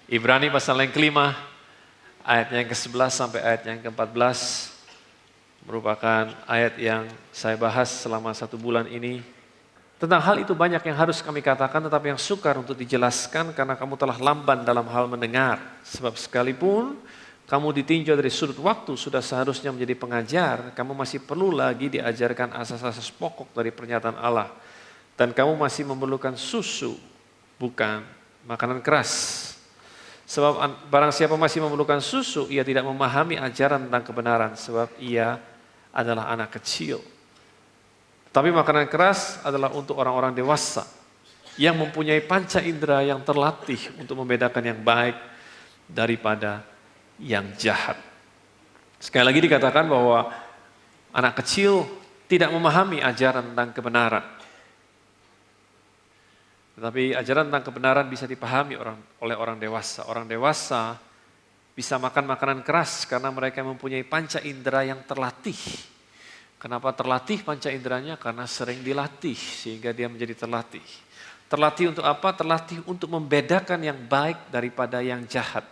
Ibrani pasal yang kelima, ayat yang ke-11 sampai ayat yang ke-14 merupakan ayat yang saya bahas selama 1 bulan ini. Tentang hal itu banyak yang harus kami katakan, tetapi yang sukar untuk dijelaskan karena kamu telah lamban dalam hal mendengar. Sebab sekalipun kamu ditinjau dari sudut waktu sudah seharusnya menjadi pengajar, kamu masih perlu lagi diajarkan asas-asas pokok dari pernyataan Allah. Dan kamu masih memerlukan susu, bukan makanan keras. Sebab barang siapa masih memerlukan susu, ia tidak memahami ajaran tentang kebenaran, sebab ia adalah anak kecil. Tapi makanan keras adalah untuk orang-orang dewasa yang mempunyai panca indera yang terlatih untuk membedakan yang baik daripada yang jahat. Sekali lagi dikatakan bahwa anak kecil tidak memahami ajaran tentang kebenaran. Tetapi ajaran tentang kebenaran bisa dipahami oleh orang dewasa. Orang dewasa bisa makan makanan keras karena mereka mempunyai panca indera yang terlatih. Kenapa terlatih panca inderanya? Karena sering dilatih sehingga dia menjadi terlatih. Terlatih untuk apa? Terlatih untuk membedakan yang baik daripada yang jahat.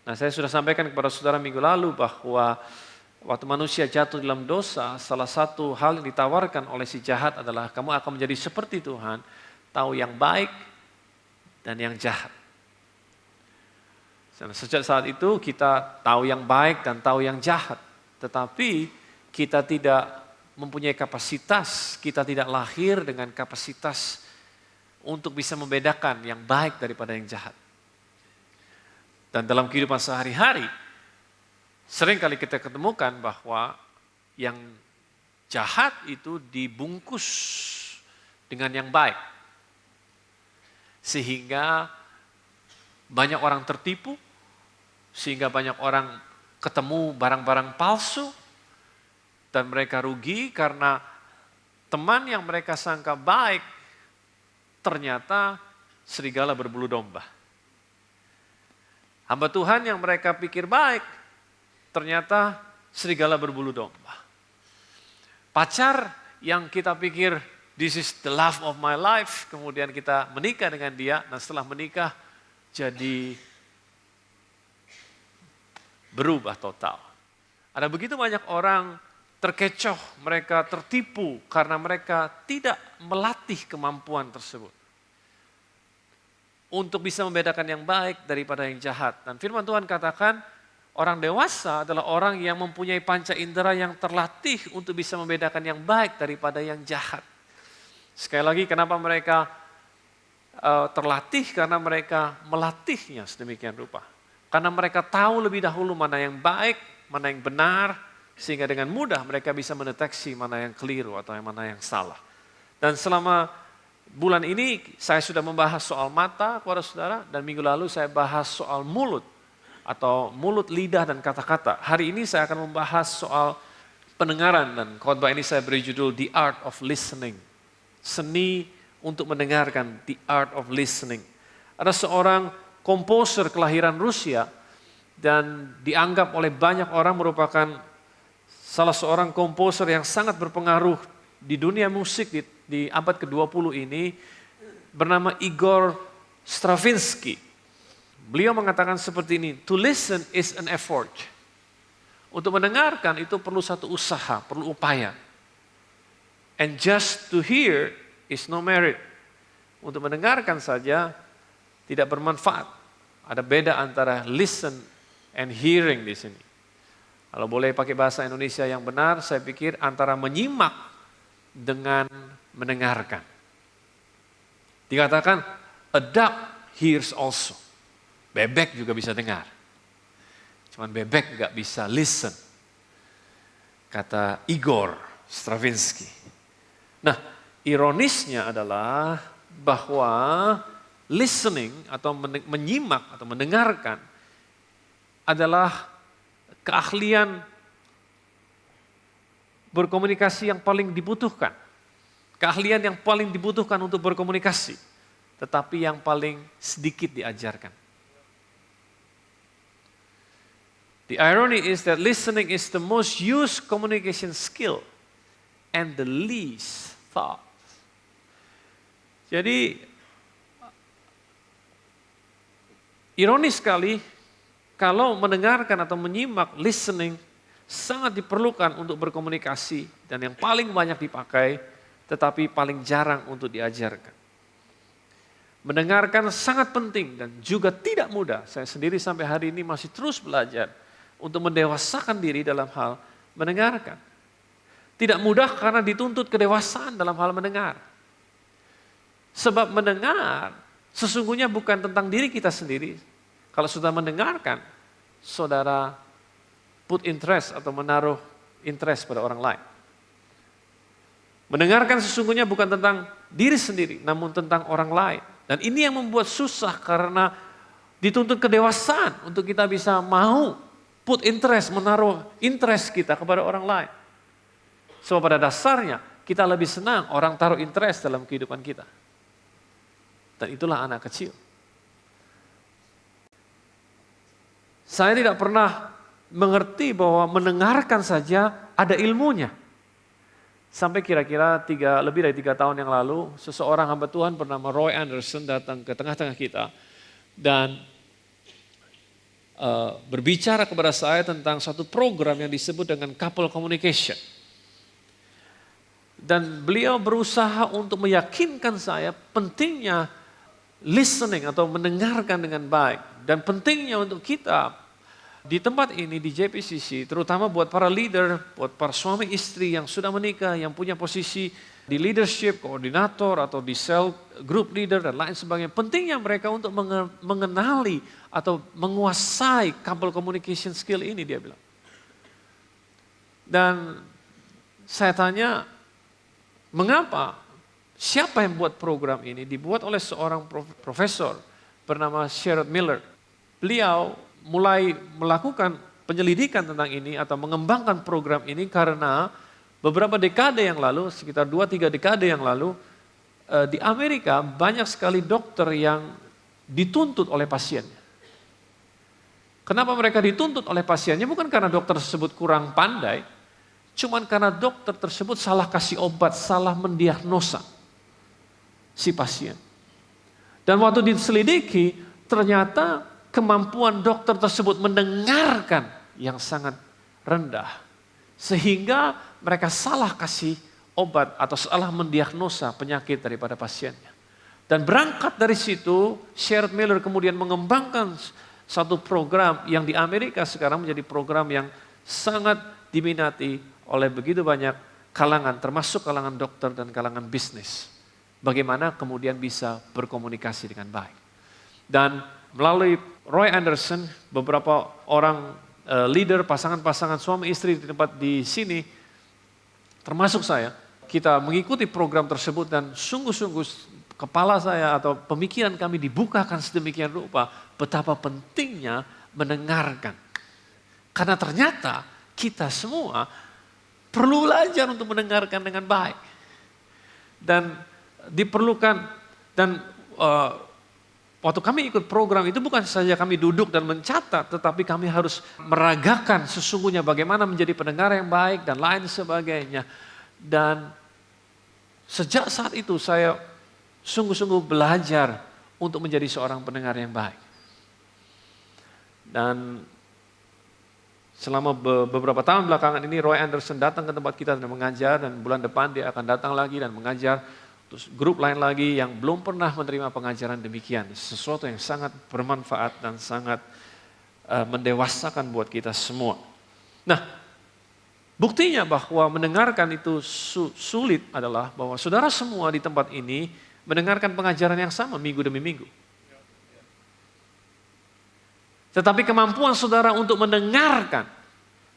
Nah, saya sudah sampaikan kepada saudara minggu lalu bahwa waktu manusia jatuh dalam dosa, salah satu hal yang ditawarkan oleh si jahat adalah kamu akan menjadi seperti Tuhan, tahu yang baik dan yang jahat. Dan sejak saat itu kita tahu yang baik dan tahu yang jahat. Tetapi kita tidak mempunyai kapasitas, kita tidak lahir dengan kapasitas untuk bisa membedakan yang baik daripada yang jahat. Dan dalam kehidupan sehari-hari, seringkali kita ketemukan bahwa yang jahat itu dibungkus dengan yang baik. Sehingga banyak orang tertipu, sehingga banyak orang ketemu barang-barang palsu, dan mereka rugi karena teman yang mereka sangka baik ternyata serigala berbulu domba. Hamba Tuhan yang mereka pikir baik ternyata serigala berbulu domba. Pacar yang kita pikir this is the love of my life, kemudian kita menikah dengan dia, dan setelah menikah jadi berubah total. Ada begitu banyak orang terkecoh, mereka tertipu karena mereka tidak melatih kemampuan tersebut untuk bisa membedakan yang baik daripada yang jahat. Dan firman Tuhan katakan orang dewasa adalah orang yang mempunyai panca indera yang terlatih untuk bisa membedakan yang baik daripada yang jahat. Sekali lagi, kenapa mereka terlatih? Karena mereka melatihnya sedemikian rupa. Karena mereka tahu lebih dahulu mana yang baik, mana yang benar, sehingga dengan mudah mereka bisa mendeteksi mana yang keliru atau mana yang salah. Dan selama bulan ini saya sudah membahas soal mata kepada saudara, dan minggu lalu saya bahas soal mulut atau mulut, lidah, dan kata-kata. Hari ini saya akan membahas soal pendengaran, dan khotbah ini saya beri judul The Art of Listening. Seni untuk mendengarkan, The Art of Listening. Ada seorang komposer kelahiran Rusia dan dianggap oleh banyak orang merupakan salah seorang komposer yang sangat berpengaruh di dunia musik di abad ke-20 ini, bernama Igor Stravinsky. Beliau mengatakan seperti ini, to listen is an effort. Untuk mendengarkan itu perlu satu usaha, perlu upaya. And just to hear is no merit. Untuk mendengarkan saja tidak bermanfaat. Ada beda antara listen and hearing di sini. Kalau boleh pakai bahasa Indonesia yang benar, saya pikir antara menyimak dengan mendengarkan. Dikatakan, a duck hears also. Bebek juga bisa dengar. Cuman bebek nggak bisa listen. Kata Igor Stravinsky. Nah, ironisnya adalah bahwa listening atau menyimak atau mendengarkan adalah keahlian berkomunikasi yang paling dibutuhkan. Keahlian yang paling dibutuhkan untuk berkomunikasi. Tetapi yang paling sedikit diajarkan. The irony is that listening is the most used communication skill and the least thought. Jadi ironis sekali, kalau mendengarkan atau menyimak, listening, sangat diperlukan untuk berkomunikasi dan yang paling banyak dipakai, tetapi paling jarang untuk diajarkan. Mendengarkan sangat penting dan juga tidak mudah. Saya sendiri sampai hari ini masih terus belajar untuk mendewasakan diri dalam hal mendengarkan. Tidak mudah karena dituntut kedewasaan dalam hal mendengar. Sebab mendengar sesungguhnya bukan tentang diri kita sendiri. Kalau sudah mendengarkan, saudara put interest atau menaruh interest pada orang lain. Mendengarkan sesungguhnya bukan tentang diri sendiri, namun tentang orang lain. Dan ini yang membuat susah karena dituntut kedewasaan untuk kita bisa mau put interest, menaruh interest kita kepada orang lain. Sebab pada dasarnya kita lebih senang orang taruh interest dalam kehidupan kita. Dan itulah anak kecil. Saya tidak pernah mengerti bahwa mendengarkan saja ada ilmunya. Sampai kira-kira lebih dari 3 tahun yang lalu, seseorang hamba Tuhan bernama Roy Anderson datang ke tengah-tengah kita dan berbicara kepada saya tentang satu program yang disebut dengan couple communication. Dan beliau berusaha untuk meyakinkan saya pentingnya listening atau mendengarkan dengan baik. Dan pentingnya untuk kita di tempat ini di JPCC, terutama buat para leader, buat para suami istri yang sudah menikah, yang punya posisi di leadership, koordinator atau di cell group leader dan lain sebagainya. Pentingnya mereka untuk mengenali atau menguasai couple communication skill ini, dia bilang. Dan saya tanya, mengapa? Siapa yang buat program ini? Dibuat oleh seorang profesor bernama Sherrod Miller. Beliau mulai melakukan penyelidikan tentang ini atau mengembangkan program ini karena beberapa dekade yang lalu, sekitar 2-3 dekade yang lalu, di Amerika banyak sekali dokter yang dituntut oleh pasiennya. Kenapa mereka dituntut oleh pasiennya? Bukan karena dokter tersebut kurang pandai, cuman karena dokter tersebut salah kasih obat, salah mendiagnosa si pasien. Dan waktu diselidiki, ternyata kemampuan dokter tersebut mendengarkan yang sangat rendah. Sehingga mereka salah kasih obat atau salah mendiagnosa penyakit daripada pasiennya. Dan berangkat dari situ, Sherrod Miller kemudian mengembangkan satu program yang di Amerika sekarang menjadi program yang sangat diminati oleh begitu banyak kalangan, termasuk kalangan dokter dan kalangan bisnis. Bagaimana kemudian bisa berkomunikasi dengan baik. Dan melalui Roy Anderson, beberapa orang leader, pasangan-pasangan suami istri di tempat di sini, termasuk saya, kita mengikuti program tersebut dan sungguh-sungguh kepala saya atau pemikiran kami dibukakan sedemikian rupa betapa pentingnya mendengarkan. Karena ternyata kita semua perlu belajar untuk mendengarkan dengan baik. Dan diperlukan dan waktu kami ikut program itu bukan saja kami duduk dan mencatat, tetapi kami harus meragakan sesungguhnya bagaimana menjadi pendengar yang baik dan lain sebagainya. Dan sejak saat itu saya sungguh-sungguh belajar untuk menjadi seorang pendengar yang baik. Dan selama beberapa tahun belakangan ini Roy Anderson datang ke tempat kita dan mengajar, dan bulan depan dia akan datang lagi dan mengajar. Terus grup lain lagi yang belum pernah menerima pengajaran demikian. Sesuatu yang sangat bermanfaat dan sangat mendewasakan buat kita semua. Nah, buktinya bahwa mendengarkan itu sulit adalah bahwa saudara semua di tempat ini mendengarkan pengajaran yang sama minggu demi minggu. Tetapi kemampuan saudara untuk mendengarkan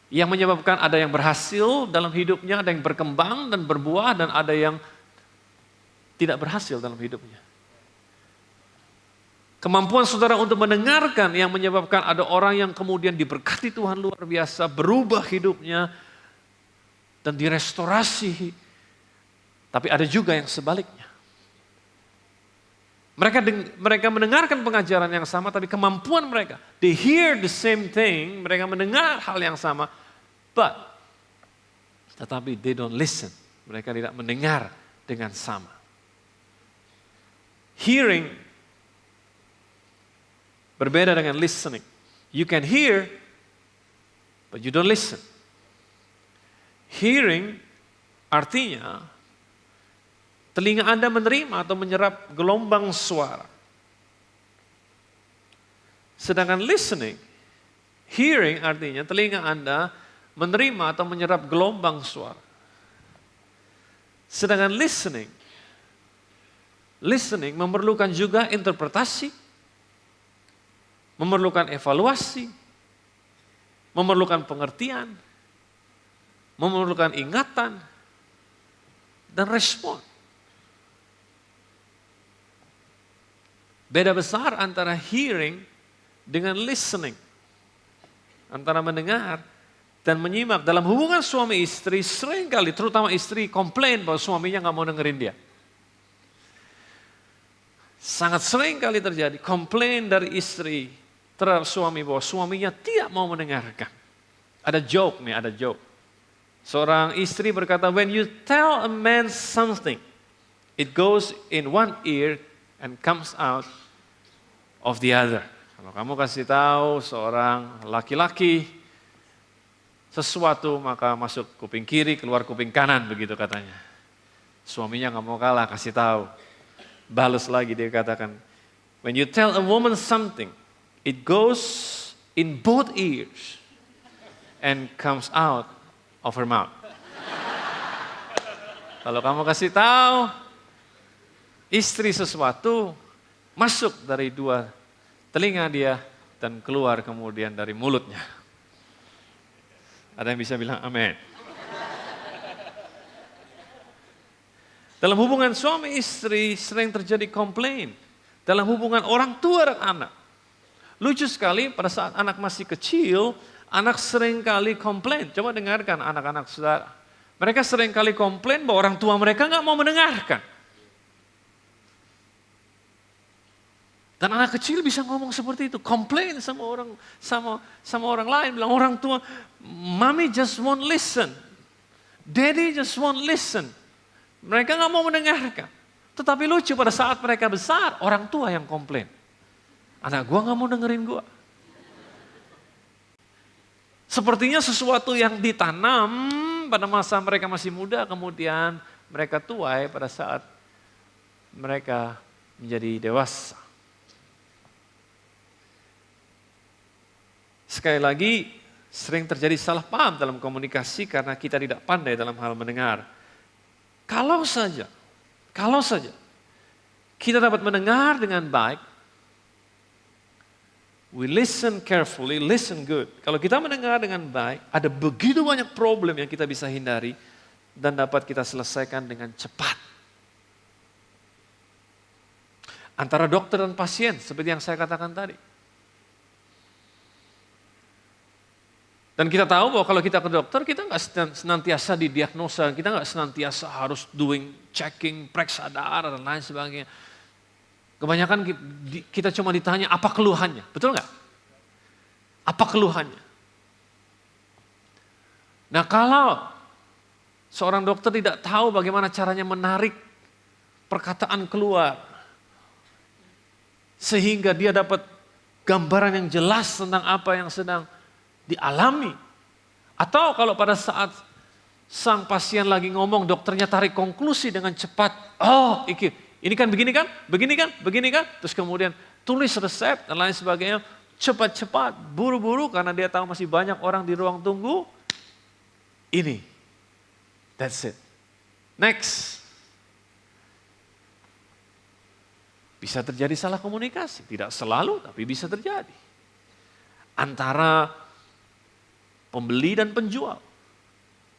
yang menyebabkan ada yang berhasil dalam hidupnya, ada yang berkembang dan berbuah, dan ada yang tidak berhasil dalam hidupnya. Kemampuan saudara untuk mendengarkan yang menyebabkan ada orang yang kemudian diberkati Tuhan luar biasa, berubah hidupnya dan direstorasi. Tapi ada juga yang sebaliknya. Mereka mendengarkan pengajaran yang sama, tapi kemampuan mereka, they hear the same thing, mereka mendengar hal yang sama, tetapi they don't listen. Mereka tidak mendengar dengan sama. Hearing Berbeda dengan listening. You can hear, but you don't listen. Hearing artinya telinga Anda menerima atau menyerap gelombang suara. Sedangkan listening, hearing artinya telinga Anda menerima atau menyerap gelombang suara. Sedangkan listening memerlukan juga interpretasi, memerlukan evaluasi, memerlukan pengertian, memerlukan ingatan, dan respon. Beda besar antara hearing dengan listening. Antara mendengar dan menyimak. Dalam hubungan suami istri seringkali, terutama istri komplain bahwa suaminya nggak mau dengerin dia. Sangat sering kali terjadi komplain dari istri terhadap suami bahwa suaminya tidak mau mendengarkan. Ada joke. Seorang istri berkata, when you tell a man something, it goes in one ear and comes out of the other. Kalau kamu kasih tahu seorang laki-laki sesuatu maka masuk kuping kiri, keluar kuping kanan, begitu katanya. Suaminya nggak mau kalah, kasih tahu. Balas lagi dia katakan, when you tell a woman something, it goes in both ears and comes out of her mouth. Kalau kamu kasih tahu istri sesuatu, masuk dari dua telinga dia dan keluar kemudian dari mulutnya. Ada yang bisa bilang amin? Dalam hubungan suami istri sering terjadi komplain. Dalam hubungan orang tua dan anak. Lucu sekali pada saat anak masih kecil, anak sering kali komplain. Coba dengarkan anak-anak saudara. Mereka sering kali komplain bahwa orang tua mereka nggak mau mendengarkan. Dan anak kecil bisa ngomong seperti itu, komplain sama orang lain, bilang orang tua, mommy just won't listen, daddy just won't listen. Mereka nggak mau mendengarkan. Tetapi lucu pada saat mereka besar, orang tua yang komplain. Anak gua nggak mau dengerin gua. Sepertinya sesuatu yang ditanam pada masa mereka masih muda, kemudian mereka tuai pada saat mereka menjadi dewasa. Sekali lagi, sering terjadi salah paham dalam komunikasi karena kita tidak pandai dalam hal mendengar. Kalau saja kita dapat mendengar dengan baik, we listen carefully, listen good. Kalau kita mendengar dengan baik, ada begitu banyak problem yang kita bisa hindari dan dapat kita selesaikan dengan cepat. Antara dokter dan pasien, seperti yang saya katakan tadi. Dan kita tahu bahwa kalau kita ke dokter, kita nggak senantiasa didiagnosa, kita nggak senantiasa harus doing checking, periksa darah dan lain sebagainya. Kebanyakan kita cuma ditanya apa keluhannya, betul nggak? Apa keluhannya? Nah kalau seorang dokter tidak tahu bagaimana caranya menarik perkataan keluar, sehingga dia dapat gambaran yang jelas tentang apa yang sedang dialami. Atau kalau pada saat sang pasien lagi ngomong, dokternya tarik konklusi dengan cepat. Oh, ini kan begini kan, terus kemudian tulis resep dan lain sebagainya. Cepat-cepat, buru-buru karena dia tahu masih banyak orang di ruang tunggu. Ini, that's it. Next. Bisa terjadi salah komunikasi, tidak selalu tapi bisa terjadi. Antara pembeli dan penjual.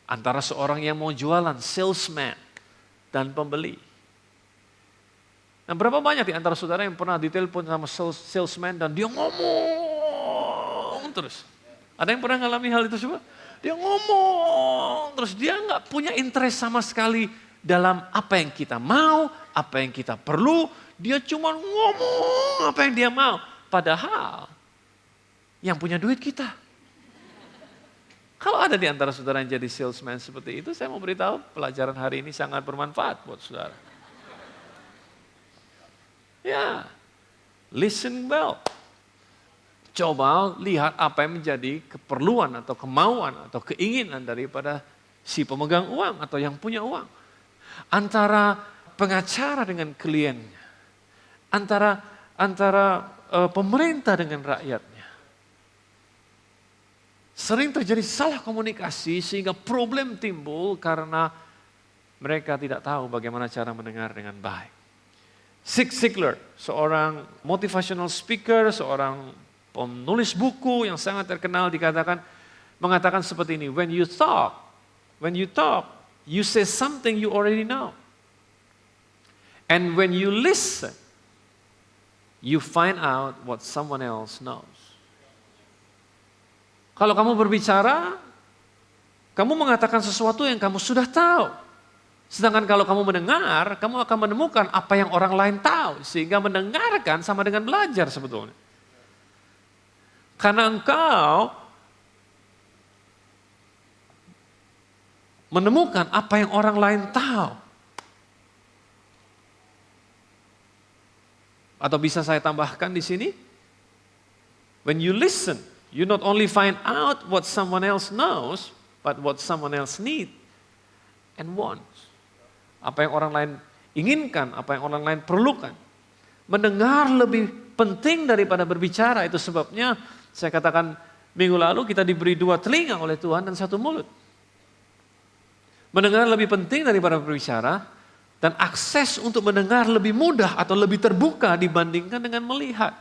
Antara seorang yang mau jualan, salesman, dan pembeli. Nah, berapa banyak di antara saudara yang pernah ditelepon sama salesman dan dia ngomong terus. Ada yang pernah ngalami hal itu coba? Dia ngomong terus, dia nggak punya interest sama sekali dalam apa yang kita mau, apa yang kita perlu. Dia cuma ngomong apa yang dia mau. Padahal yang punya duit kita. Kalau ada di antara saudara yang jadi salesman seperti itu, saya mau beritahu pelajaran hari ini sangat bermanfaat buat saudara. Ya, listen well. Coba lihat apa yang menjadi keperluan atau kemauan atau keinginan daripada si pemegang uang atau yang punya uang. Antara pengacara dengan kliennya. Antara pemerintah dengan rakyatnya. Sering terjadi salah komunikasi sehingga problem timbul karena mereka tidak tahu bagaimana cara mendengar dengan baik. Zig Ziglar, seorang motivational speaker, seorang penulis buku yang sangat terkenal mengatakan seperti ini, when you talk, you say something you already know. And when you listen, you find out what someone else knows. Kalau kamu berbicara, kamu mengatakan sesuatu yang kamu sudah tahu. Sedangkan kalau kamu mendengar, kamu akan menemukan apa yang orang lain tahu. Sehingga mendengarkan sama dengan belajar sebetulnya. Karena engkau menemukan apa yang orang lain tahu. Atau bisa saya tambahkan di sini, when you listen, you not only find out what someone else knows, but what someone else need and wants. Apa yang orang lain inginkan, apa yang orang lain perlukan. Mendengar lebih penting daripada berbicara, itu sebabnya saya katakan minggu lalu kita diberi 2 telinga oleh Tuhan dan 1 mulut. Mendengar lebih penting daripada berbicara, dan akses untuk mendengar lebih mudah atau lebih terbuka dibandingkan dengan melihat.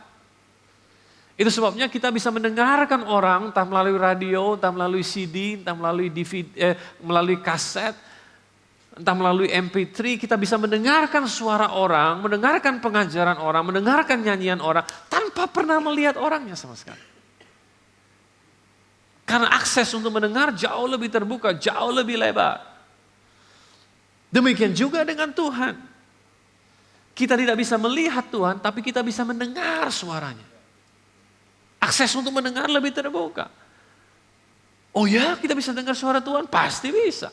Itu sebabnya kita bisa mendengarkan orang entah melalui radio, entah melalui CD, entah melalui DVD, melalui kaset, entah melalui MP3, kita bisa mendengarkan suara orang, mendengarkan pengajaran orang, mendengarkan nyanyian orang, tanpa pernah melihat orangnya sama sekali. Karena akses untuk mendengar jauh lebih terbuka, jauh lebih lebar. Demikian juga dengan Tuhan. Kita tidak bisa melihat Tuhan, tapi kita bisa mendengar suaranya. Akses untuk mendengar lebih terbuka. Oh ya, kita bisa dengar suara Tuhan? Pasti bisa.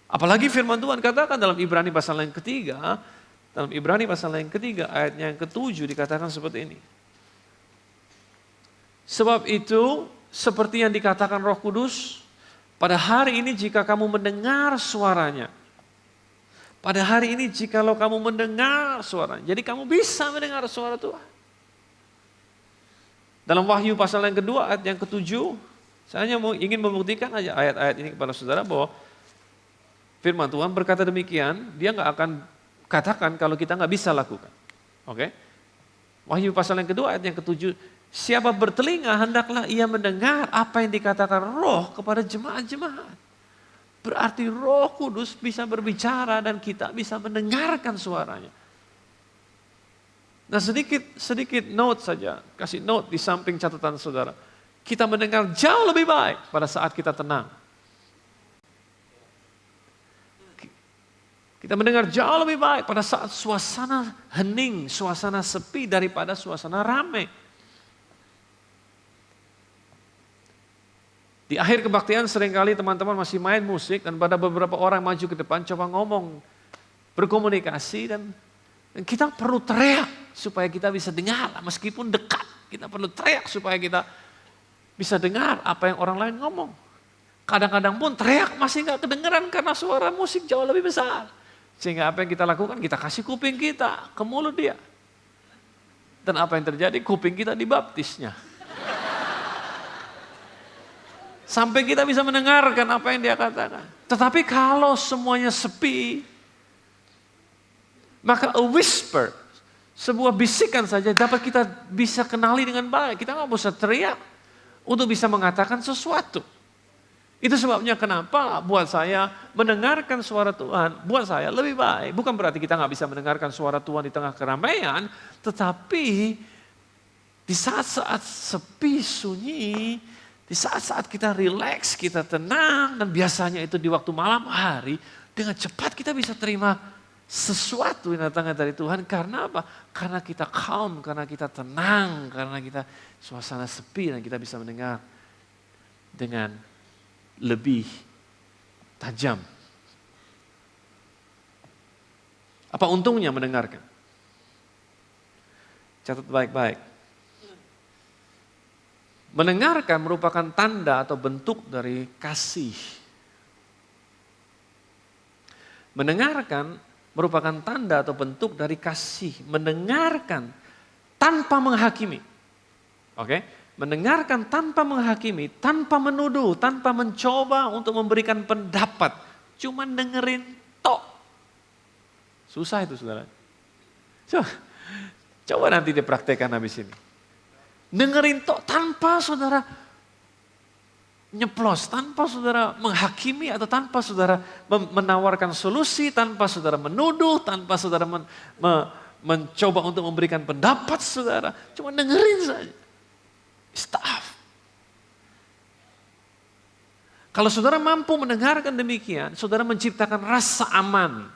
Apalagi firman Tuhan katakan dalam Ibrani pasal yang ketiga, ayatnya yang ke-7 dikatakan seperti ini. Sebab itu, seperti yang dikatakan Roh Kudus, pada hari ini jika kamu mendengar suaranya, pada hari ini jikalau kamu mendengar suaranya, jadi kamu bisa mendengar suara Tuhan. Dalam Wahyu pasal yang kedua ayat yang ke-7, saya hanya ingin membuktikan aja ayat-ayat ini kepada saudara bahwa firman Tuhan berkata demikian, dia nggak akan katakan kalau kita nggak bisa lakukan. Oke? Wahyu pasal yang kedua ayat yang ke-7, siapa bertelinga hendaklah ia mendengar apa yang dikatakan Roh kepada jemaat-jemaat. Berarti Roh Kudus bisa berbicara dan kita bisa mendengarkan suaranya. Nah sedikit note saja, kasih note di samping catatan saudara. Kita mendengar jauh lebih baik pada saat kita tenang. Kita mendengar jauh lebih baik pada saat suasana hening, suasana sepi daripada suasana ramai. Di akhir kebaktian seringkali teman-teman masih main musik dan pada beberapa orang maju ke depan coba ngomong, berkomunikasi dan kita perlu teriak supaya kita bisa dengar meskipun dekat. Kita perlu teriak supaya kita bisa dengar apa yang orang lain ngomong. Kadang-kadang pun teriak masih gak kedengeran karena suara musik jauh lebih besar. Sehingga apa yang kita lakukan, kita kasih kuping kita ke mulut dia. Dan apa yang terjadi, kuping kita dibaptisnya. Sampai kita bisa mendengarkan apa yang dia katakan. Tetapi kalau semuanya sepi, maka a whisper, sebuah bisikan saja dapat kita bisa kenali dengan baik. Kita nggak usah teriak untuk bisa mengatakan sesuatu. Itu sebabnya kenapa buat saya mendengarkan suara Tuhan, buat saya lebih baik. Bukan berarti kita nggak bisa mendengarkan suara Tuhan di tengah keramaian, tetapi di saat-saat sepi, sunyi, di saat-saat kita rileks, kita tenang, dan biasanya itu di waktu malam hari, dengan cepat kita bisa terima sesuatu yang datangnya dari Tuhan. Karena apa? Karena kita calm, karena kita tenang, karena kita suasana sepi dan kita bisa mendengar dengan lebih tajam. Apa untungnya mendengarkan? Catat baik-baik. Mendengarkan merupakan tanda atau bentuk dari kasih. Mendengarkan merupakan tanda atau bentuk dari kasih. Mendengarkan tanpa menghakimi. Oke? Mendengarkan tanpa menghakimi, tanpa menuduh, tanpa mencoba untuk memberikan pendapat. Cuma dengerin tok. Susah itu saudara. Coba nanti dipraktekkan habis ini. Dengerin tok tanpa saudara nyeplos, tanpa saudara menghakimi atau tanpa saudara menawarkan solusi, tanpa saudara menuduh, tanpa saudara mencoba untuk memberikan pendapat saudara. Cuma dengerin saja. Stop. Kalau saudara mampu mendengarkan demikian, saudara menciptakan rasa aman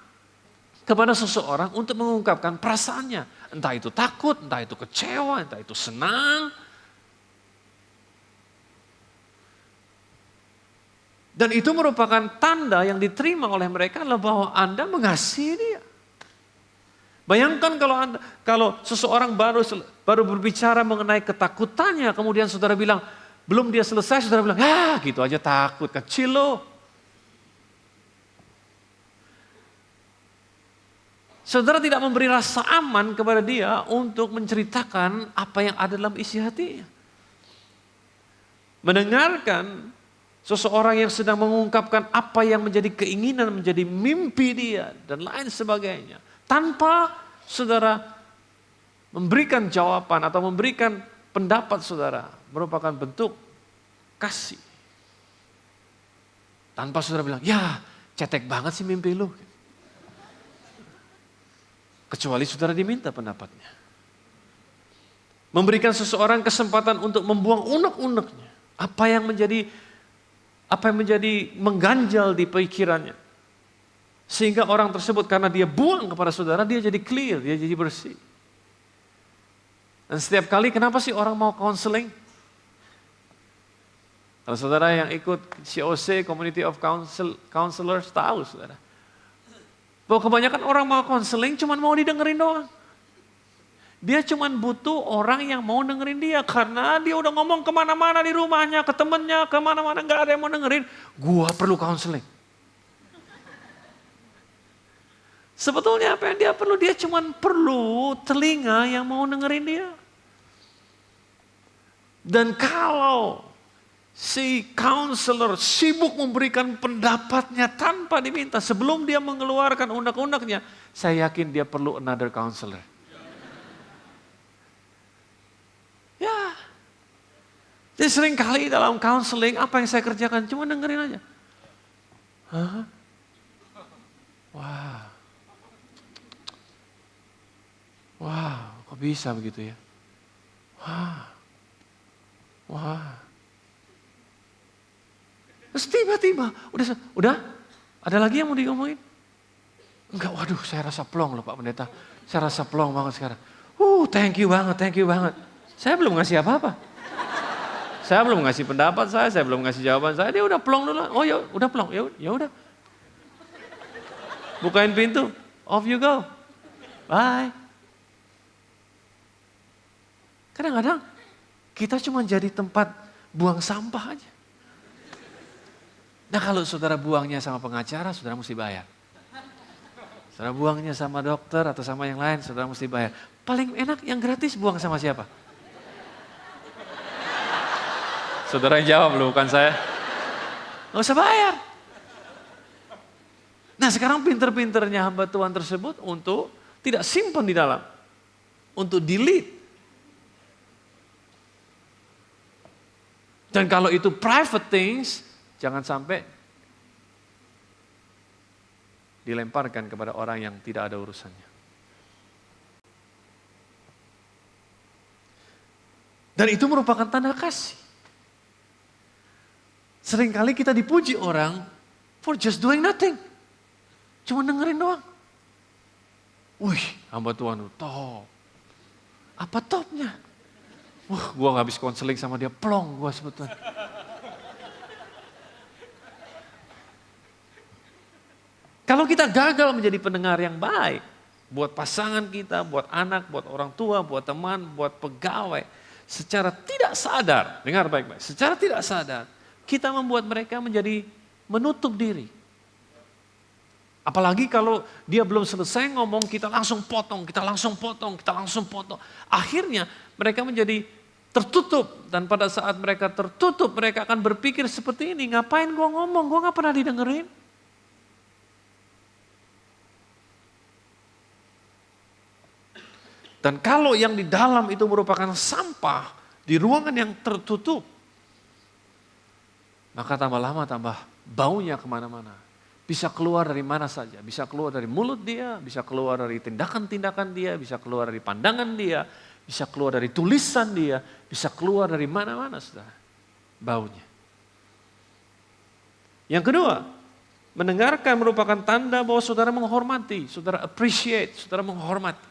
kepada seseorang untuk mengungkapkan perasaannya. Entah itu takut, entah itu kecewa, entah itu senang. Dan itu merupakan tanda yang diterima oleh mereka adalah bahwa Anda mengasihi dia. Bayangkan kalau seseorang baru berbicara mengenai ketakutannya, kemudian saudara bilang, belum dia selesai, saudara bilang, gitu aja takut, kecil loh. Saudara tidak memberi rasa aman kepada dia untuk menceritakan apa yang ada dalam isi hatinya. Mendengarkan seseorang yang sedang mengungkapkan apa yang menjadi keinginan, menjadi mimpi dia, dan lain sebagainya. Tanpa saudara memberikan jawaban atau memberikan pendapat saudara, merupakan bentuk kasih. Tanpa saudara bilang, ya cetek banget sih mimpi lu. Kecuali saudara diminta pendapatnya. Memberikan seseorang kesempatan untuk membuang unek-uneknya. Apa yang menjadi mengganjal di pikirannya. Sehingga orang tersebut karena dia buang kepada saudara, dia jadi clear, dia jadi bersih. Dan setiap kali kenapa sih orang mau counseling? Kalau saudara yang ikut COC, Community of Counselors, tahu saudara. Bahwa kebanyakan orang mau counseling cuma mau didengerin doang. Dia cuma butuh orang yang mau dengerin dia. Karena dia udah ngomong kemana-mana di rumahnya, ke temennya, kemana-mana gak ada yang mau dengerin. Gua perlu counseling. Sebetulnya apa yang dia perlu? Dia cuma perlu telinga yang mau dengerin dia. Dan kalau si counselor sibuk memberikan pendapatnya tanpa diminta, sebelum dia mengeluarkan unek-uneknya, saya yakin dia perlu another counselor. Ya. Jadi sering kali dalam counseling, apa yang saya kerjakan? Cuma dengerin aja. Hah? Wah. Wow, kok bisa begitu ya? Wah. Terus tiba-tiba, udah, ada lagi yang mau diomongin? Enggak, waduh saya rasa plong loh Pak Pendeta. Saya rasa plong banget sekarang. Thank you banget. Saya belum ngasih apa-apa. Saya belum ngasih pendapat saya belum ngasih jawaban saya. Dia udah plong dulu. Oh ya, udah plong. Ya udah. Bukain pintu. Off you go. Bye. Kadang-kadang kita cuma jadi tempat buang sampah aja. Nah kalau saudara buangnya sama pengacara, saudara mesti bayar. Saudara buangnya sama dokter atau sama yang lain, saudara mesti bayar. Paling enak yang gratis buang sama siapa? Saudara yang jawab loh, bukan saya. Nggak usah bayar. Nah sekarang pinter-pinternya hamba Tuhan tersebut untuk tidak simpan di dalam. Untuk delete. Dan kalau itu private things, jangan sampai dilemparkan kepada orang yang tidak ada urusannya. Dan itu merupakan tanda kasih. Seringkali kita dipuji orang for just doing nothing. Cuma dengerin doang. Wih, hamba Tuhan top. Apa topnya? Gua gak habis konseling sama dia, plong gua sebetulnya. Kalau kita gagal menjadi pendengar yang baik, buat pasangan kita, buat anak, buat orang tua, buat teman, buat pegawai, secara tidak sadar, dengar baik-baik, secara tidak sadar, kita membuat mereka menjadi menutup diri. Apalagi kalau dia belum selesai ngomong, kita langsung potong, kita langsung potong, kita langsung potong. Akhirnya mereka menjadi tertutup, dan pada saat mereka tertutup, mereka akan berpikir seperti ini, ngapain gue ngomong, gue gak pernah didengerin. Dan kalau yang di dalam itu merupakan sampah, di ruangan yang tertutup, maka tambah lama tambah baunya kemana-mana. Bisa keluar dari mana saja, bisa keluar dari mulut dia, bisa keluar dari tindakan-tindakan dia, bisa keluar dari pandangan dia, bisa keluar dari tulisan dia, bisa keluar dari mana-mana, saudara, baunya. Yang kedua, mendengarkan merupakan tanda bahwa saudara menghormati, saudara appreciate, saudara menghormati.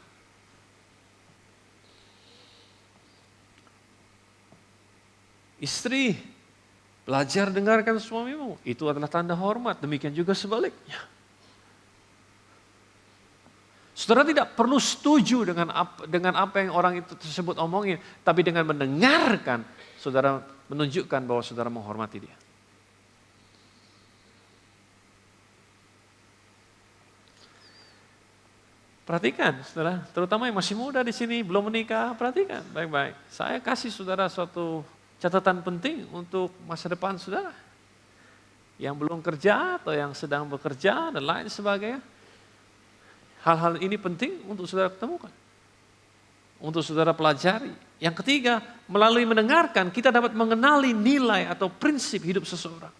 Istri, belajar dengarkan suamimu, itu adalah tanda hormat, demikian juga sebaliknya. Saudara tidak perlu setuju dengan apa yang orang itu tersebut omongin, tapi dengan mendengarkan, saudara menunjukkan bahwa saudara menghormati dia. Perhatikan, saudara, terutama yang masih muda di sini, belum menikah, perhatikan baik-baik. Saya kasih saudara suatu catatan penting untuk masa depan saudara. Yang belum kerja atau yang sedang bekerja dan lain sebagainya. Hal-hal ini penting untuk saudara ketemukan. Untuk saudara pelajari. Yang ketiga, melalui mendengarkan kita dapat mengenali nilai atau prinsip hidup seseorang.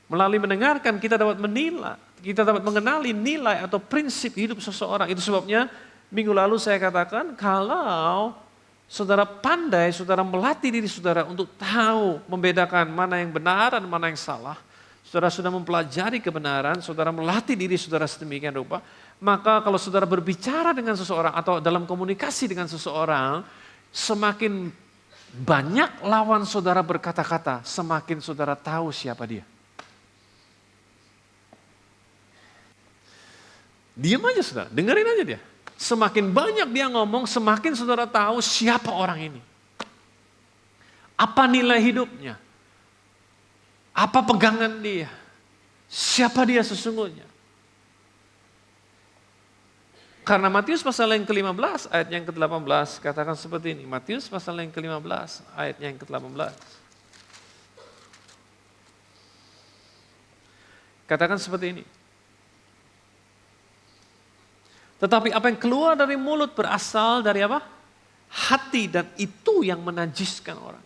Melalui mendengarkan kita dapat mengenali nilai atau prinsip hidup seseorang. Itu sebabnya minggu lalu saya katakan kalau saudara pandai, saudara melatih diri saudara untuk tahu membedakan mana yang benar dan mana yang salah. Saudara sudah mempelajari kebenaran, saudara melatih diri saudara sedemikian rupa. Maka kalau saudara berbicara dengan seseorang atau dalam komunikasi dengan seseorang, semakin banyak lawan saudara berkata-kata, semakin saudara tahu siapa dia. Diam aja saudara, dengerin aja dia. Semakin banyak dia ngomong, semakin saudara tahu siapa orang ini. Apa nilai hidupnya? Apa pegangan dia? Siapa dia sesungguhnya? Karena Matius pasal yang ke-15 ayat yang ke-18 katakan seperti ini. Matius pasal yang ke-15 ayat yang ke-18. Katakan seperti ini. Tetapi apa yang keluar dari mulut berasal dari apa? Hati, dan itu yang menajiskan orang.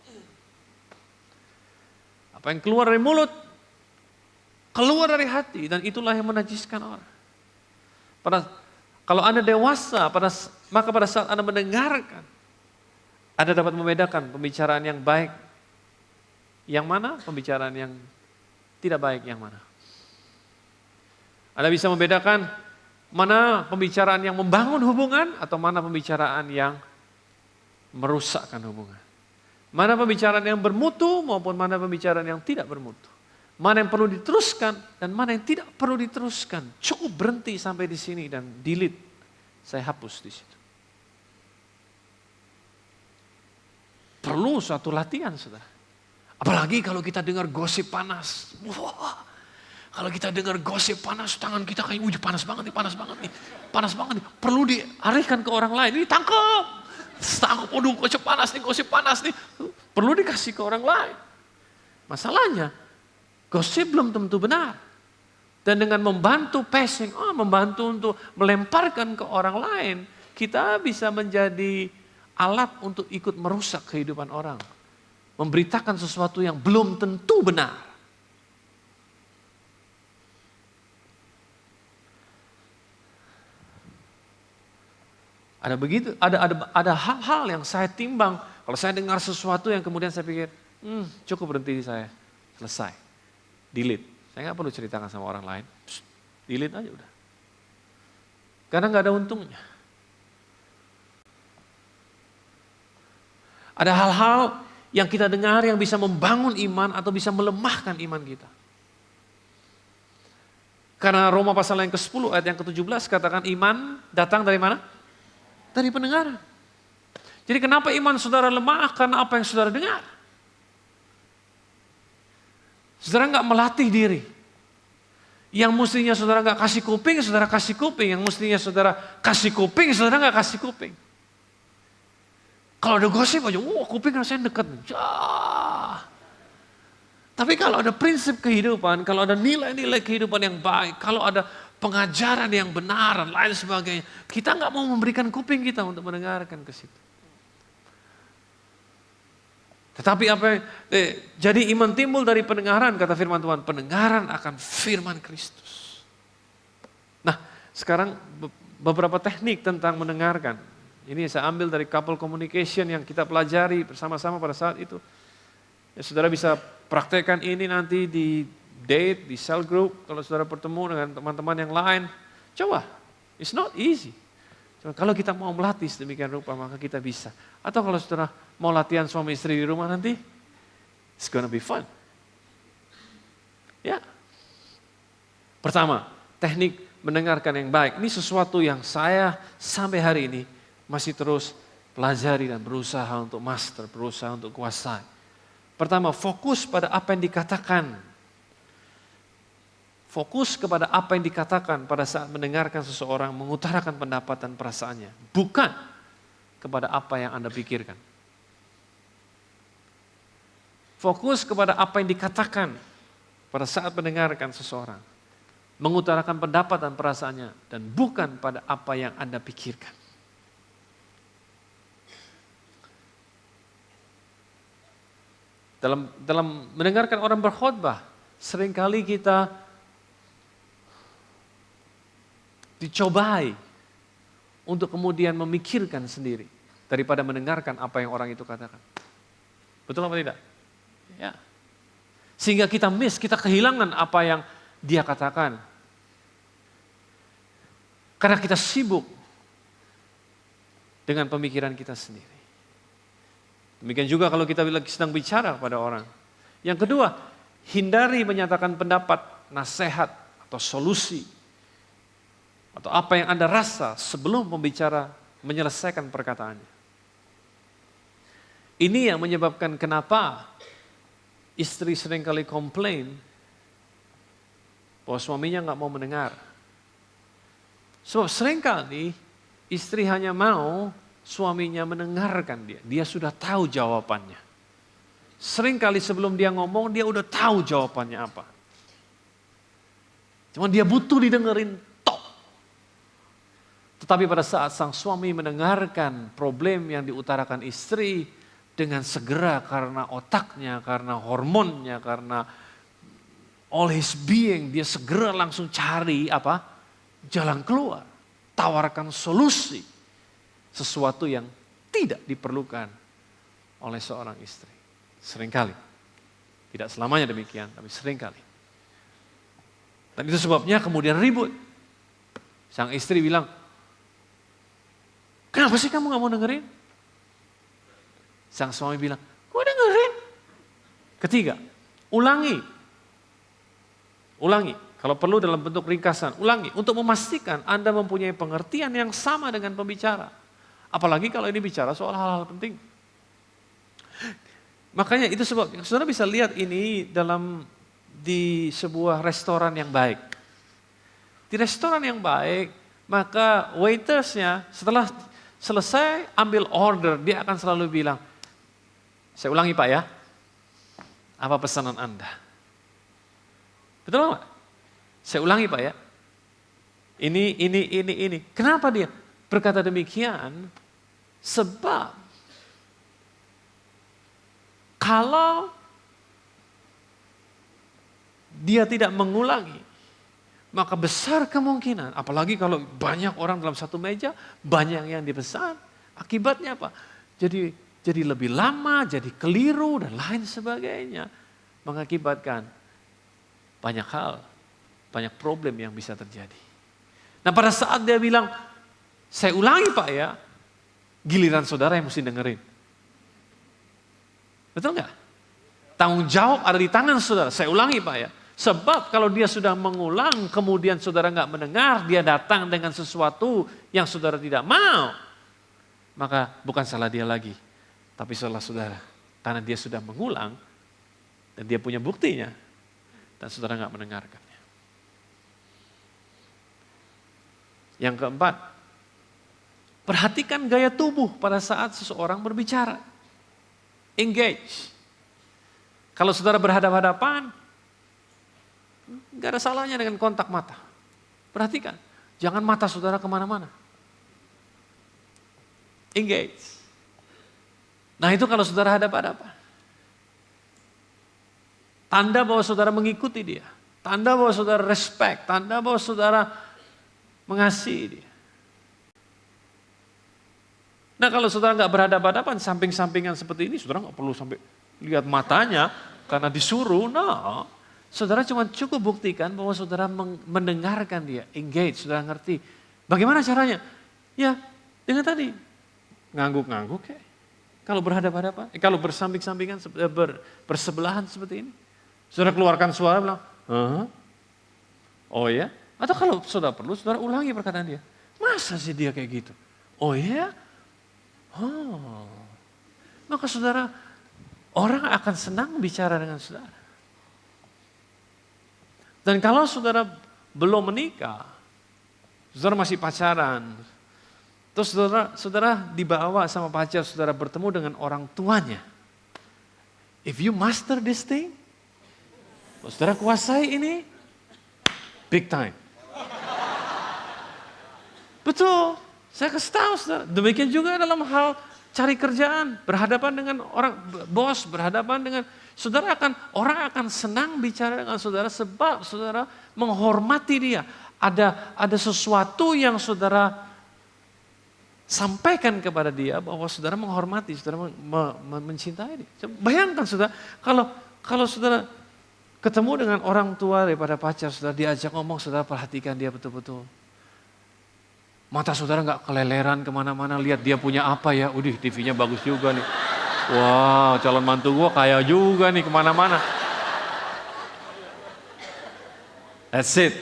Apa yang keluar dari mulut, keluar dari hati, dan itulah yang menajiskan orang. Kalau Anda dewasa, maka pada saat Anda mendengarkan, Anda dapat membedakan pembicaraan yang baik, yang mana, pembicaraan yang tidak baik, yang mana. Anda bisa membedakan mana pembicaraan yang membangun hubungan atau mana pembicaraan yang merusakkan hubungan. Mana pembicaraan yang bermutu maupun mana pembicaraan yang tidak bermutu. Mana yang perlu diteruskan dan mana yang tidak perlu diteruskan. Cukup berhenti sampai di sini dan delete. Saya hapus di situ. Perlu suatu latihan, saudara. Apalagi kalau kita dengar gosip panas. Wah. Kalau kita dengar gosip panas, tangan kita kayak panas banget nih. Perlu dialihkan ke orang lain. Ini tangkap. Waduh, gosip panas nih. Perlu dikasih ke orang lain. Masalahnya, gosip belum tentu benar. Dan dengan membantu passing, membantu untuk melemparkan ke orang lain, kita bisa menjadi alat untuk ikut merusak kehidupan orang. Memberitakan sesuatu yang belum tentu benar. Ada hal-hal yang saya timbang. Kalau saya dengar sesuatu yang kemudian saya pikir, cukup berhenti di saya. Selesai. Delete. Saya nggak perlu ceritakan sama orang lain. Delete aja udah. Karena nggak ada untungnya. Ada hal-hal yang kita dengar yang bisa membangun iman atau bisa melemahkan iman kita. Karena Roma pasal yang ke-10 ayat yang ke-17 katakan iman datang dari mana? Dari pendengaran. Jadi kenapa iman saudara lemah? Karena apa yang saudara dengar. Saudara nggak melatih diri. Yang mestinya saudara nggak kasih kuping, saudara kasih kuping. Yang mestinya saudara kasih kuping, saudara nggak kasih kuping. Kalau ada gosip aja, kuping rasanya dekat. Tapi kalau ada prinsip kehidupan, kalau ada nilai-nilai kehidupan yang baik, kalau ada pengajaran yang benar dan lain sebagainya, kita nggak mau memberikan kuping kita untuk mendengarkan ke situ. Tetapi jadi iman timbul dari pendengaran, kata firman Tuhan, pendengaran akan firman Kristus. Nah, sekarang beberapa teknik tentang mendengarkan. Ini saya ambil dari couple communication yang kita pelajari bersama-sama pada saat itu. Ya, saudara bisa praktekkan ini nanti di date, di cell group, kalau saudara bertemu dengan teman-teman yang lain. Coba, it's not easy. Cuma kalau kita mau melatih sedemikian rupa, maka kita bisa. Atau kalau saudara mau latihan suami istri di rumah nanti, it's gonna be fun. Ya. Pertama, teknik mendengarkan yang baik. Ini sesuatu yang saya sampai hari ini masih terus pelajari dan berusaha untuk master, berusaha untuk kuasai. Pertama, fokus pada apa yang dikatakan. Fokus kepada apa yang dikatakan pada saat mendengarkan seseorang mengutarakan pendapat dan perasaannya. Bukan kepada apa yang Anda pikirkan. Fokus kepada apa yang dikatakan pada saat mendengarkan seseorang. Mengutarakan pendapat dan perasaannya. Dan bukan pada apa yang Anda pikirkan. Dalam mendengarkan orang berkhotbah, seringkali kita dicobai untuk kemudian memikirkan sendiri daripada mendengarkan apa yang orang itu katakan. Betul apa tidak? Ya. Sehingga kita kehilangan apa yang dia katakan. Karena kita sibuk dengan pemikiran kita sendiri. Demikian juga kalau kita sedang bicara pada orang. Yang kedua, hindari menyatakan pendapat, nasihat, atau solusi. Atau apa yang Anda rasa sebelum pembicara menyelesaikan perkataannya. Ini yang menyebabkan kenapa istri seringkali komplain bahwa suaminya nggak mau mendengar. Sebab seringkali istri hanya mau suaminya mendengarkan dia. Dia sudah tahu jawabannya. Seringkali sebelum dia ngomong, dia udah tahu jawabannya apa. Cuma dia butuh didengerin tok. Tetapi pada saat sang suami mendengarkan problem yang diutarakan istri dengan segera karena otaknya, karena hormonnya, karena all his being, dia segera langsung cari jalan keluar. Tawarkan solusi. Sesuatu yang tidak diperlukan oleh seorang istri. Seringkali. Tidak selamanya demikian, tapi seringkali. Dan itu sebabnya kemudian ribut. Sang istri bilang, kenapa sih kamu gak mau dengerin? Sang suami bilang, gue dengerin. Ketiga, ulangi. Kalau perlu dalam bentuk ringkasan, ulangi. Untuk memastikan Anda mempunyai pengertian yang sama dengan pembicara. Apalagi kalau ini bicara soal hal-hal penting. Makanya itu sebab, saudara bisa lihat ini di sebuah restoran yang baik. Di restoran yang baik, maka waitersnya setelah selesai ambil order, dia akan selalu bilang, saya ulangi Pak ya, apa pesanan Anda? Betul nggak? Saya ulangi Pak ya, ini. Kenapa dia berkata demikian? Sebab kalau dia tidak mengulangi, maka besar kemungkinan, apalagi kalau banyak orang dalam satu meja, banyak yang dipesan, akibatnya apa? Jadi lebih lama, jadi keliru dan lain sebagainya. Mengakibatkan banyak hal, banyak problem yang bisa terjadi. Nah pada saat dia bilang, saya ulangi Pak ya, giliran saudara yang mesti dengerin. Betul nggak? Tanggung jawab ada di tangan saudara. Saya ulangi Pak ya. Sebab kalau dia sudah mengulang, kemudian saudara nggak mendengar, dia datang dengan sesuatu yang saudara tidak mau. maka bukan salah dia lagi, tapi salah saudara. Karena dia sudah mengulang, dan dia punya buktinya, dan saudara nggak mendengarkannya. Yang keempat, perhatikan gaya tubuh pada saat seseorang berbicara. Engage. Kalau saudara berhadapan-hadapan, nggak ada salahnya dengan kontak mata. Perhatikan, jangan mata saudara kemana-mana. Engage. Nah itu kalau saudara hadap-hadapan. Tanda bahwa saudara mengikuti dia. Tanda bahwa saudara respect. Tanda bahwa saudara mengasihi dia. Nah kalau saudara nggak berhadapan-hadapan, samping-sampingan seperti ini, saudara nggak perlu sampai lihat matanya karena disuruh. No, saudara cuma cukup buktikan bahwa saudara mendengarkan dia, engage, saudara ngerti. Bagaimana caranya? Ya dengan tadi, ngangguk-ngangguk ya. Kalau berhadapan-hadapan, kalau bersamping-sampingan, bersebelahan seperti ini, saudara keluarkan suara bilang, oh ya? Atau kalau saudara perlu, saudara ulangi perkataan dia. Masa sih dia kayak gitu? Oh ya? Oh, maka saudara, orang akan senang bicara dengan saudara. Dan kalau saudara belum menikah, saudara masih pacaran, terus saudara dibawa sama pacar, saudara bertemu dengan orang tuanya. If you master this thing, saudara kuasai ini, big time. Betul. Saya kasih tahu saudara, demikian juga dalam hal cari kerjaan, berhadapan dengan orang bos, berhadapan dengan saudara orang akan senang bicara dengan saudara sebab saudara menghormati dia. Ada sesuatu yang saudara sampaikan kepada dia bahwa saudara menghormati, saudara mencintai dia. Bayangkan saudara, kalau saudara ketemu dengan orang tua daripada pacar, saudara diajak ngomong, saudara perhatikan dia betul-betul. Mata saudara nggak keleleran kemana-mana, lihat dia punya apa ya, TV-nya bagus juga nih. Wah, calon mantu gua kaya juga nih kemana-mana. That's it.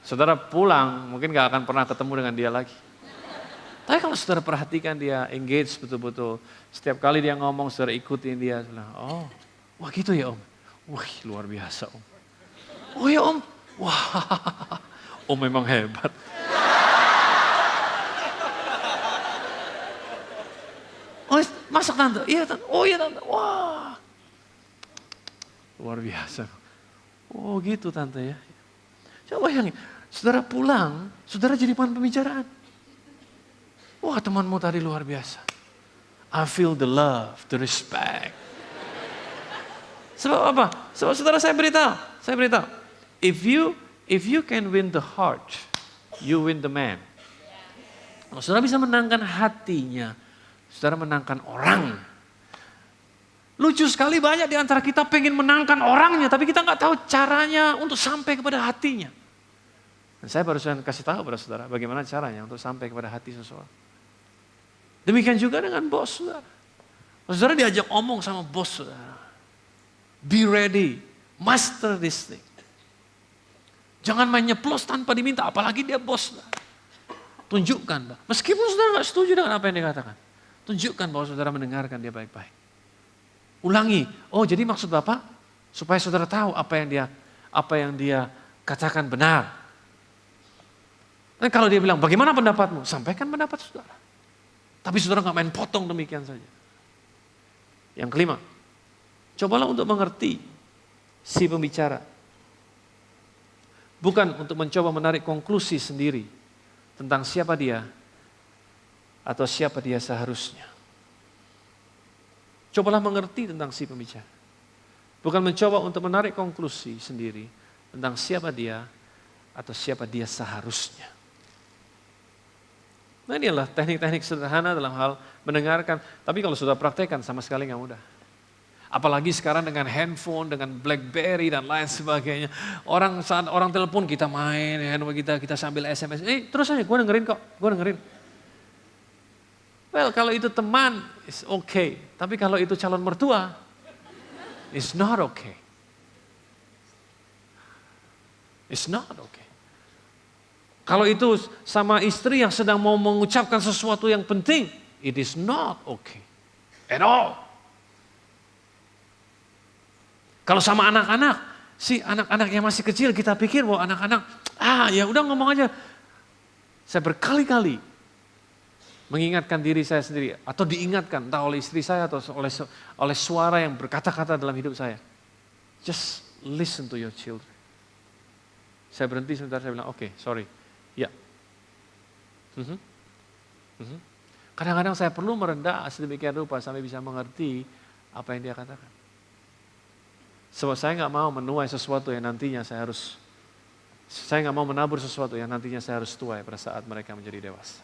Saudara pulang, mungkin nggak akan pernah ketemu dengan dia lagi. Tapi kalau saudara perhatikan dia, engage betul-betul. Setiap kali dia ngomong, saudara ikutin dia. Oh, wah gitu ya om. Wah luar biasa om. Oh ya om, wah. Oh memang hebat. Oh masak tante? Iya tante. Oh iya tante. Wah. Luar biasa. Oh gitu tante ya. Coba bayangin. Saudara pulang, saudara jadi bahan pembicaraan. Wah temanmu tadi luar biasa. I feel the love, the respect. Sebab apa? Sebab saudara saya beritahu. If you can win the heart, you win the man. Kalau saudara bisa menangkan hatinya, saudara menangkan orang. Lucu sekali banyak di antara kita pengen menangkan orangnya, tapi kita nggak tahu caranya untuk sampai kepada hatinya. Dan saya barusan kasih tahu pada saudara bagaimana caranya untuk sampai kepada hati seseorang. Demikian juga dengan bos saudara. Saudara diajak omong sama bos saudara. Be ready, master this thing. Jangan main nyeplos tanpa diminta, apalagi dia bos. Tunjukkan, meskipun saudara gak setuju dengan apa yang dia katakan. Tunjukkan bahwa saudara mendengarkan dia baik-baik. Ulangi, oh jadi maksud Bapak, supaya saudara tahu apa yang dia katakan benar. Dan kalau dia bilang, bagaimana pendapatmu? Sampaikan pendapat saudara. Tapi saudara gak main potong demikian saja. Yang kelima, cobalah untuk mengerti si pembicara. Bukan untuk mencoba menarik konklusi sendiri tentang siapa dia atau siapa dia seharusnya. Cobalah mengerti tentang si pembicara. Bukan mencoba untuk menarik konklusi sendiri tentang siapa dia atau siapa dia seharusnya. Nah inilah teknik-teknik sederhana dalam hal mendengarkan. Tapi kalau sudah praktekkan sama sekali nggak mudah. Apalagi sekarang dengan handphone, dengan BlackBerry dan lain sebagainya. Saat orang telepon kita main, handphone kita sambil SMS. Terus aja, gue dengerin kok, gue dengerin. Well kalau itu teman, it's okay. Tapi kalau itu calon mertua, it's not okay. It's not okay. Kalau itu sama istri yang sedang mau mengucapkan sesuatu yang penting, it is not okay at all. Kalau sama anak-anak, si anak-anak yang masih kecil kita pikir bahwa anak-anak, ya udah ngomong aja. Saya berkali-kali mengingatkan diri saya sendiri atau diingatkan entah oleh istri saya atau oleh suara yang berkata-kata dalam hidup saya. Just listen to your children. Saya berhenti sebentar, saya bilang, oke, sorry. Ya. Kadang-kadang saya perlu merendah sedemikian rupa sampai bisa mengerti apa yang dia katakan. Sebab saya nggak mau menuai sesuatu yang nantinya saya nggak mau menabur sesuatu yang nantinya saya harus tuai pada saat mereka menjadi dewasa.